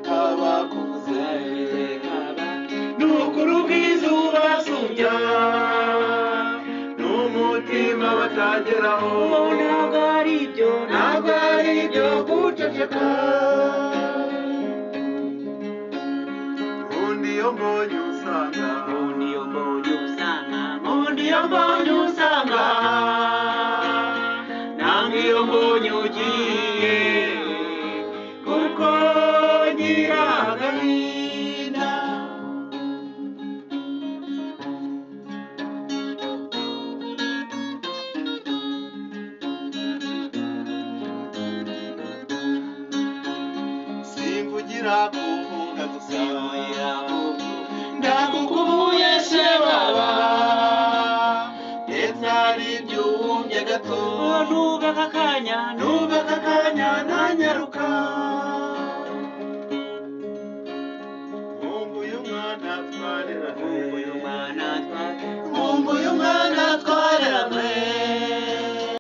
kabakuze nukuru bw'izuba sujya n'umutima batageraho ntabwo ari ibyo guceceka undi yo mbonye usanga nange iyo mbonye ugiye kuko ngira agahinda simvugira kuvuga gusa ndagukubuye se baba ndetse hari ibyumye gato nubaka akanya nanyaruka nkumbuye umwana twareranye